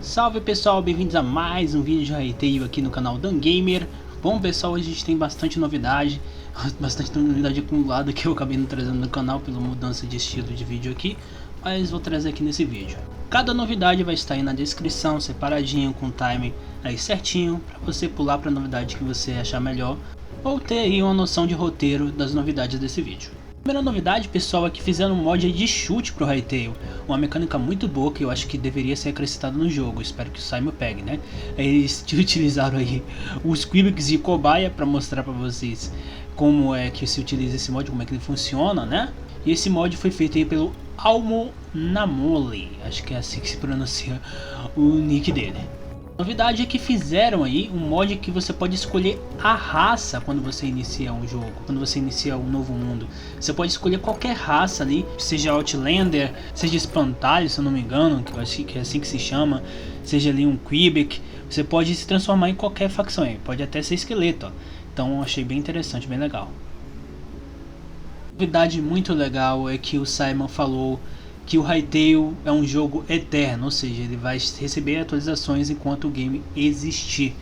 Salve pessoal, bem-vindos a mais um vídeo de Hytale aqui no canal Dan Gamer. Bom pessoal, hoje a gente tem bastante novidade acumulada que eu acabei não trazendo no canal pela mudança de estilo de vídeo aqui, mas vou trazer aqui nesse vídeo. Cada novidade vai estar aí na descrição, separadinho, com o timing aí certinho, para você pular para a novidade que você achar melhor, ou ter aí uma noção de roteiro das novidades desse vídeo. A primeira novidade, pessoal, é que fizeram um mod de chute pro Hytale, uma mecânica muito boa que eu acho que deveria ser acrescentada no jogo. Espero que o Simon pegue, né? Eles utilizaram aí os Quibix de cobaia para mostrar para vocês como é que se utiliza esse mod, como é que ele funciona, né? E esse mod foi feito aí pelo Almo Namole, acho que é assim que se pronuncia o nick dele. A novidade é que fizeram aí um mod que você pode escolher a raça quando você inicia um jogo, quando você inicia um novo mundo. Você pode escolher qualquer raça ali, seja Outlander, seja Espantalho, se eu não me engano, que eu acho que é assim que se chama, seja ali um Quebec. Você pode se transformar em qualquer facção aí, pode até ser esqueleto, ó. Então achei bem interessante, bem legal. Novidade muito legal é que o Simon falou que o Hytale é um jogo eterno, ou seja, ele vai receber atualizações enquanto o game existir.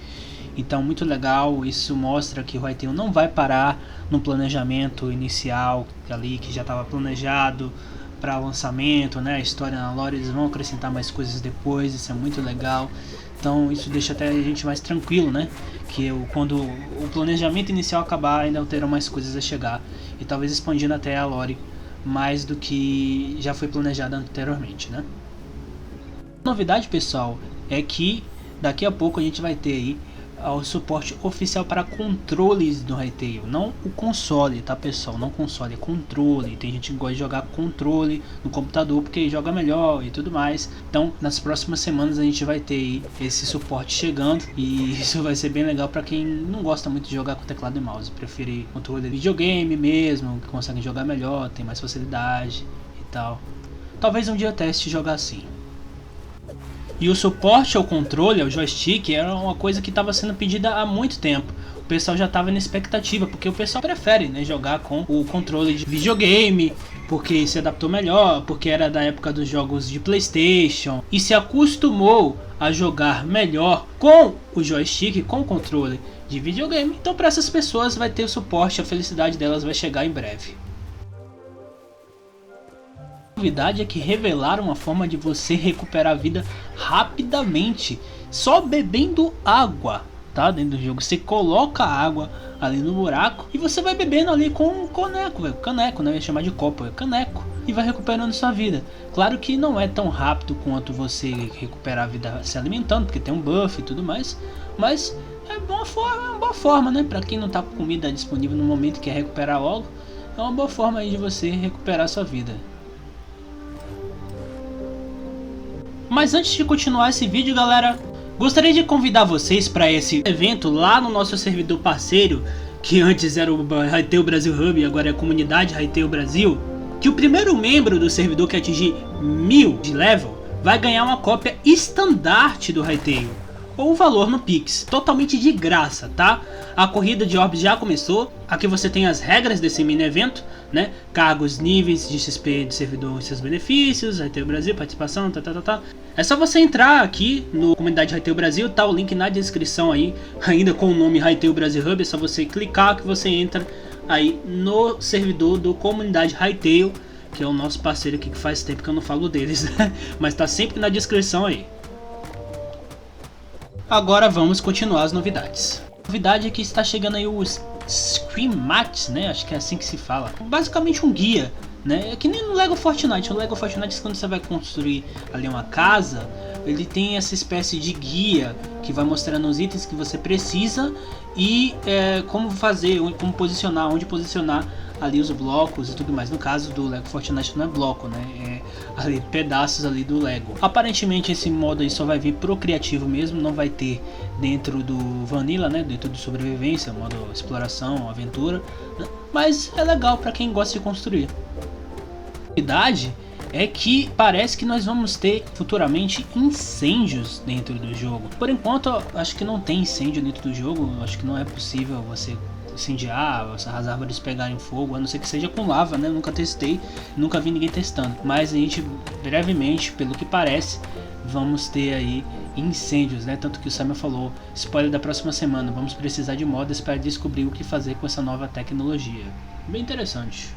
Então muito legal, isso mostra que o Hytale não vai parar no planejamento inicial ali que já estava planejado para o lançamento, né? A história na lore, eles vão acrescentar mais coisas depois, isso é muito legal. Então isso deixa até a gente mais tranquilo, né? Que quando o planejamento inicial acabar, ainda terão mais coisas a chegar e talvez expandindo até a lore mais do que já foi planejado anteriormente, né? A novidade, pessoal, é que daqui a pouco a gente vai ter aí o suporte oficial para controles do Hytale, não o console, tá pessoal? Não console, é controle. Tem gente que gosta de jogar controle no computador porque joga melhor e tudo mais. Então nas próximas semanas a gente vai ter aí esse suporte chegando e isso vai ser bem legal para quem não gosta muito de jogar com teclado e mouse, prefere controle de videogame mesmo, que consegue jogar melhor, tem mais facilidade e tal. Talvez um dia eu teste jogar assim. E o suporte ao controle, ao joystick, era uma coisa que estava sendo pedida há muito tempo. O pessoal já estava na expectativa, porque o pessoal prefere, né, jogar com o controle de videogame, porque se adaptou melhor, porque era da época dos jogos de PlayStation, e se acostumou a jogar melhor com o joystick, com o controle de videogame. Então para essas pessoas vai ter o suporte, a felicidade delas vai chegar em breve. A novidade é que revelaram uma forma de você recuperar a vida rapidamente, só bebendo água, tá? Dentro do jogo você coloca a água ali no buraco e você vai bebendo ali com um caneco, velho. Caneco, né? Eu ia chamar de copo, é caneco, e vai recuperando sua vida. Claro que não é tão rápido quanto você recuperar a vida se alimentando, porque tem um buff e tudo mais, mas é uma boa forma, né? Para quem não tá com comida disponível no momento e quer recuperar logo, é uma boa forma aí de você recuperar sua vida. Mas antes de continuar esse vídeo, galera, gostaria de convidar vocês para esse evento lá no nosso servidor parceiro, que antes era o Hytale Brasil Hub e agora é a comunidade Hytale Brasil, que o primeiro membro do servidor que atingir 1000 de level vai ganhar uma cópia estandarte do Hytale, ou um valor no Pix, totalmente de graça, tá? A corrida de orbes já começou. Aqui você tem as regras desse mini evento, né? Cargos, níveis de XP de servidor e seus benefícios, Hytale Brasil, participação, tá. É só você entrar aqui no comunidade Hytale Brasil, tá o link na descrição aí, ainda com o nome Hytale Brasil Hub, é só você clicar que você entra aí no servidor do comunidade Hytale, que é o nosso parceiro aqui, que faz tempo que eu não falo deles, né? Mas tá sempre na descrição aí. Agora vamos continuar as novidades. A novidade é que está chegando aí os Screamats, né? Acho que é assim que se fala. Basicamente um guia, né? É que nem no Lego Fortnite. No Lego Fortnite, quando você vai construir ali uma casa, ele tem essa espécie de guia que vai mostrando os itens que você precisa e como fazer, como posicionar, onde posicionar ali os blocos e tudo mais. No caso do Lego Fortnite não é bloco, né? É ali pedaços ali do Lego. Aparentemente esse modo aí só vai vir pro criativo mesmo, não vai ter dentro do Vanilla, né? Dentro do sobrevivência, modo exploração, aventura, né? Mas é legal para quem gosta de construir. A novidade é que parece que nós vamos ter futuramente incêndios dentro do jogo. Por enquanto acho que não tem incêndio dentro do jogo, acho que não é possível você incendiar, as árvores pegarem fogo, a não ser que seja com lava, né? Eu nunca testei, nunca vi ninguém testando, mas a gente brevemente, pelo que parece, vamos ter aí incêndios, né? Tanto que o Simon falou, spoiler da próxima semana, vamos precisar de modas para descobrir o que fazer com essa nova tecnologia. Bem interessante.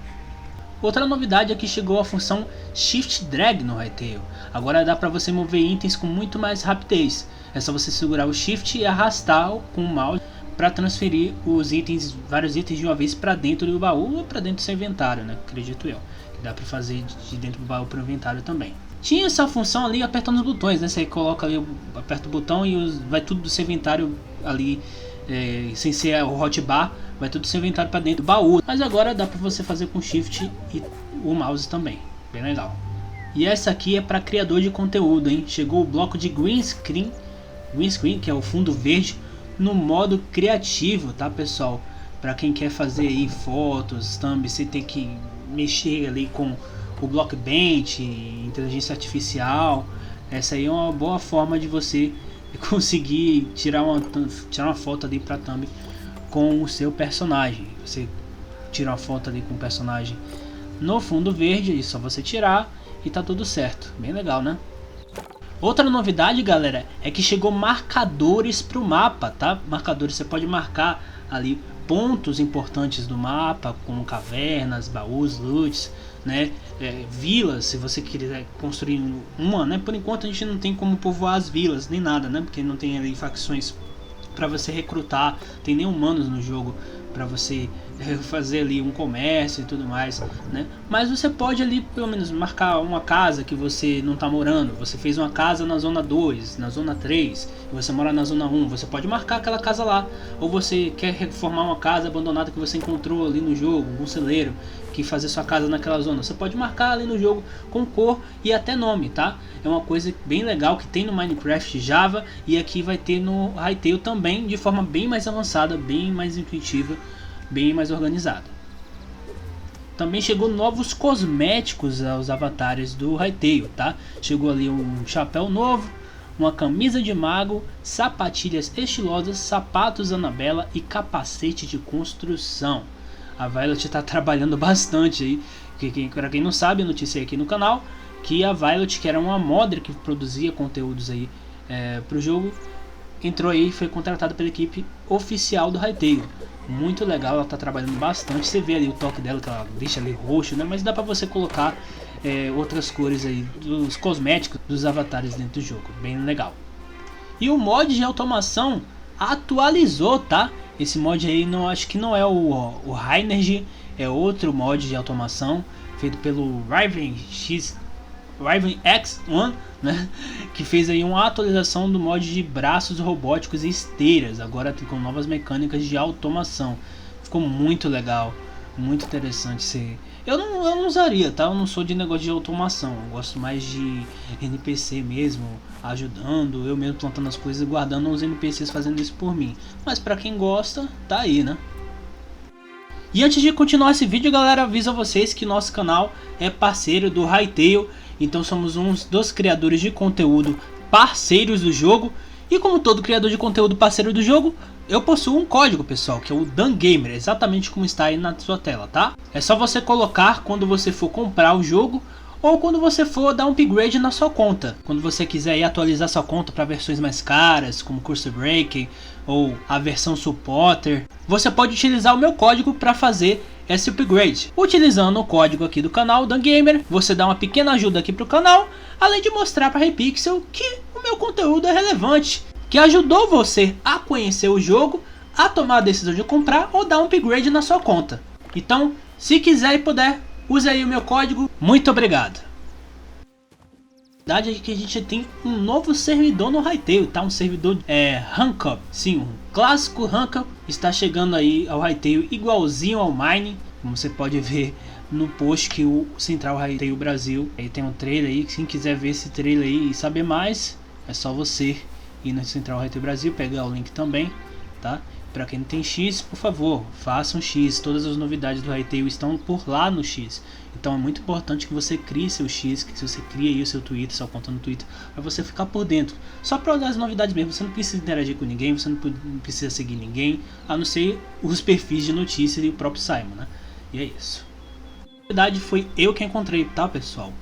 Outra novidade é que chegou a função Shift Drag no Hytale. Agora dá para você mover itens com muito mais rapidez. É só você segurar o Shift e arrastar com o mouse para transferir os itens, vários itens de uma vez para dentro do baú ou para dentro do seu inventário, né? Acredito eu. Que dá para fazer de dentro do baú para o inventário também. Tinha essa função ali apertando os botões, né? Você coloca ali, aperta o botão e vai tudo do seu inventário ali, sem ser o hotbar, vai tudo do seu inventário para dentro do baú. Mas agora dá para você fazer com Shift e o mouse também, bem legal. E essa aqui é para criador de conteúdo, hein? Chegou o bloco de green screen, que é o fundo verde, no modo criativo, tá, pessoal? Para quem quer fazer aí fotos, thumb, você tem que mexer ali com o Blockbench, inteligência artificial. Essa aí é uma boa forma de você conseguir tirar uma foto ali para thumb com o seu personagem. Você tira uma foto ali com o personagem no fundo verde, é só você tirar e tá tudo certo. Bem legal, né? Outra novidade, galera, é que chegou marcadores para o mapa, tá? Marcadores, você pode marcar ali pontos importantes do mapa, como cavernas, baús, loots, né? Vilas, se você quiser construir uma, né? Por enquanto a gente não tem como povoar as vilas, nem nada, né? Porque não tem ali facções para você recrutar, tem nem humanos no jogo para você fazer ali um comércio e tudo mais, né? Mas você pode ali pelo menos marcar uma casa que você não está morando. Você fez uma casa na zona 2, na zona 3, e você mora na zona 1, você pode marcar aquela casa lá. Ou você quer reformar uma casa abandonada que você encontrou ali no jogo, um celeiro que fazer sua casa naquela zona, você pode marcar ali no jogo com cor e até nome, tá? É uma coisa bem legal que tem no Minecraft Java e aqui vai ter no Hytale também, de forma bem mais avançada, bem mais intuitiva, bem mais organizada. Também chegou novos cosméticos aos avatares do Hytale, tá? Chegou ali um chapéu novo, uma camisa de mago, sapatilhas estilosas, sapatos Anabela e capacete de construção. A Violet está trabalhando bastante aí. Para quem não sabe, eu noticiei aqui no canal que a Violet, que era uma modder que produzia conteúdos aí para o jogo, entrou aí e foi contratada pela equipe oficial do Hytale. Muito legal, ela está trabalhando bastante. Você vê ali o toque dela, que ela deixa ali roxo, né? Mas dá para você colocar outras cores aí dos cosméticos dos avatares dentro do jogo. Bem legal. E o mod de automação atualizou, tá? Esse mod aí acho que não é o Reinergy, é outro mod de automação feito pelo Raven X1, né? Que fez aí uma atualização do mod de braços robóticos e esteiras, agora com novas mecânicas de automação. Ficou muito legal, muito interessante. Eu não usaria, tá? Eu não sou de negócio de automação, eu gosto mais de NPC mesmo, ajudando, eu mesmo plantando as coisas e guardando os NPCs fazendo isso por mim. Mas pra quem gosta, tá aí, né? E antes de continuar esse vídeo, galera, aviso a vocês que nosso canal é parceiro do Hytale. Então somos uns dos criadores de conteúdo parceiros do jogo. E como todo criador de conteúdo parceiro do jogo, eu possuo um código, pessoal, que é o DANGAMER, exatamente como está aí na sua tela, tá? É só você colocar quando você for comprar o jogo ou quando você for dar um upgrade na sua conta. Quando você quiser ir atualizar sua conta para versões mais caras, como Curse Break ou a versão Supporter, você pode utilizar o meu código para fazer esse upgrade. Utilizando o código aqui do canal DANGAMER, você dá uma pequena ajuda aqui para o canal, além de mostrar para a Hypixel que o meu conteúdo é relevante, que ajudou você a conhecer o jogo, a tomar a decisão de comprar ou dar um upgrade na sua conta. Então, se quiser e puder, use aí o meu código. Muito obrigado. A verdade é que a gente tem um novo servidor no Hytale, tá? Um servidor Rank Up. Sim, um clássico Rank Up está chegando aí ao Hytale, igualzinho ao Mine, como você pode ver no post que o Central Hytale Brasil aí tem um trailer aí. Quem quiser ver esse trailer aí e saber mais, é só você ir no Central Hytale Brasil, pegar o link também, tá? Para quem não tem X, por favor, faça um X. Todas as novidades do Hytale estão por lá no X. Então é muito importante que você crie seu X, que você crie aí o seu Twitter, sua conta no Twitter, para você ficar por dentro. Só para olhar as novidades mesmo, você não precisa interagir com ninguém, você não precisa seguir ninguém, a não ser os perfis de notícias e o próprio Simon, né? E é isso. Na verdade foi eu que encontrei, tá, pessoal?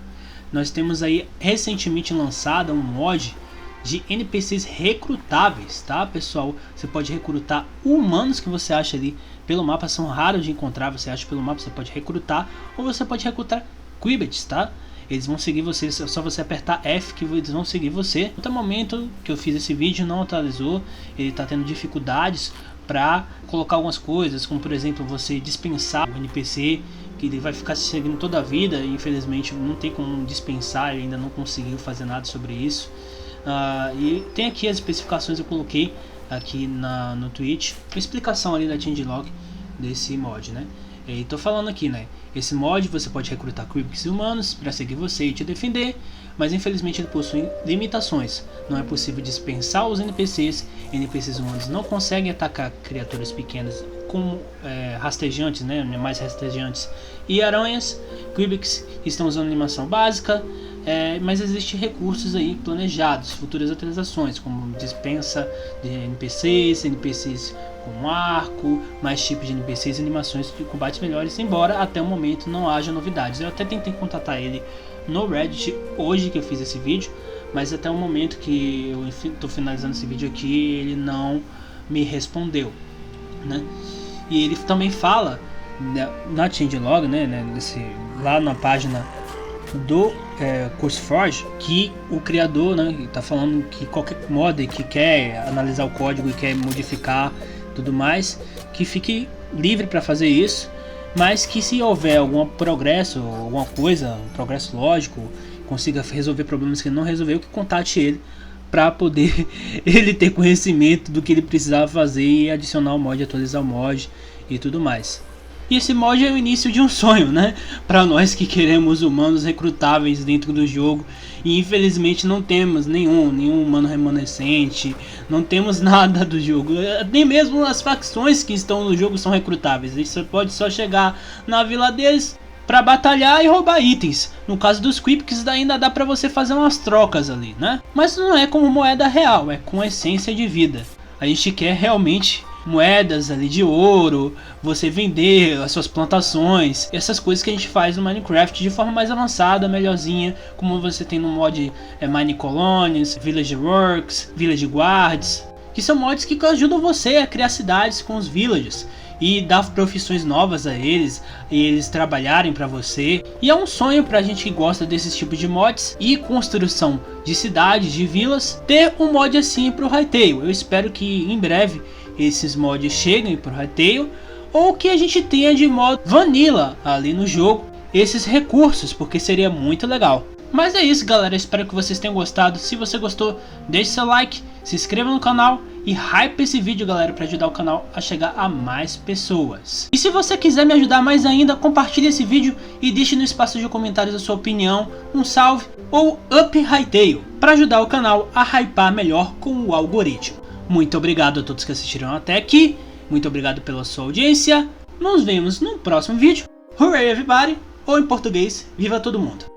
nós temos aí recentemente lançado um mod de NPCs recrutáveis, tá pessoal? Você pode recrutar humanos que você acha ali pelo mapa, são raros de encontrar, você acha pelo mapa, você pode recrutar, ou você pode recrutar Quibbits, tá? Eles vão seguir você, é só você apertar F que eles vão seguir você. Até o momento que eu fiz esse vídeo não atualizou, ele está tendo dificuldades para colocar algumas coisas, como por exemplo você dispensar o NPC, que ele vai ficar se seguindo toda a vida, e infelizmente não tem como dispensar, ele ainda não conseguiu fazer nada sobre isso. E tem aqui as especificações, eu coloquei aqui no Twitch, a explicação ali da changelog desse mod, né? E tô falando aqui, né? Esse mod você pode recrutar Quibbits humanos para seguir você e te defender, mas infelizmente ele possui limitações. Não é possível dispensar os NPCs. NPCs humanos não conseguem atacar criaturas pequenas como rastejantes, né? Animais rastejantes e aranhas. Quibbits estão usando animação básica, mas existem recursos aí planejados, futuras atualizações, como dispensa de NPCs com arco, mais tipos de NPCs e animações de combates melhores, embora até o momento não haja novidades. Eu até tentei contatar ele no Reddit hoje que eu fiz esse vídeo, mas até o momento que eu estou finalizando esse vídeo aqui, ele não me respondeu, né? E ele também fala na changelog, né, lá na página do CurseForge, que o criador, né, está falando que qualquer modder que quer analisar o código e quer modificar tudo mais, que fique livre para fazer isso, mas que se houver algum progresso, alguma coisa, um progresso lógico, consiga resolver problemas que ele não resolveu, que contate ele para poder ele ter conhecimento do que ele precisava fazer e adicionar o mod, atualizar o mod e tudo mais. E esse mod é o início de um sonho, né? Para nós que queremos humanos recrutáveis dentro do jogo. E infelizmente não temos nenhum humano remanescente. Não temos nada do jogo. Nem mesmo as facções que estão no jogo são recrutáveis. Você pode só chegar na vila deles para batalhar e roubar itens. No caso dos Quibbits ainda dá para você fazer umas trocas ali, né? Mas não é como moeda real, é com essência de vida. A gente quer realmente moedas ali de ouro, você vender as suas plantações, essas coisas que a gente faz no Minecraft de forma mais avançada, melhorzinha, como você tem no mod Mine Colonies, Village Works, Village Guards, que são mods que ajudam você a criar cidades com os villages e dar profissões novas a eles e eles trabalharem para você. E é um sonho pra gente que gosta desses tipos de mods e construção de cidades, de vilas, ter um mod assim pro Hytale. Eu espero que em breve esses mods cheguem pro Hytale, ou que a gente tenha de modo vanilla ali no jogo esses recursos, porque seria muito legal. Mas é isso, galera, espero que vocês tenham gostado. Se você gostou, deixe seu like, se inscreva no canal e hype esse vídeo, galera, para ajudar o canal a chegar a mais pessoas. E se você quiser me ajudar mais ainda, compartilhe esse vídeo e deixe no espaço de comentários a sua opinião, um salve ou up Hytale, para ajudar o canal a hypar melhor com o algoritmo. Muito obrigado a todos que assistiram até aqui, muito obrigado pela sua audiência, nos vemos no próximo vídeo. Hooray everybody, ou em português, viva todo mundo!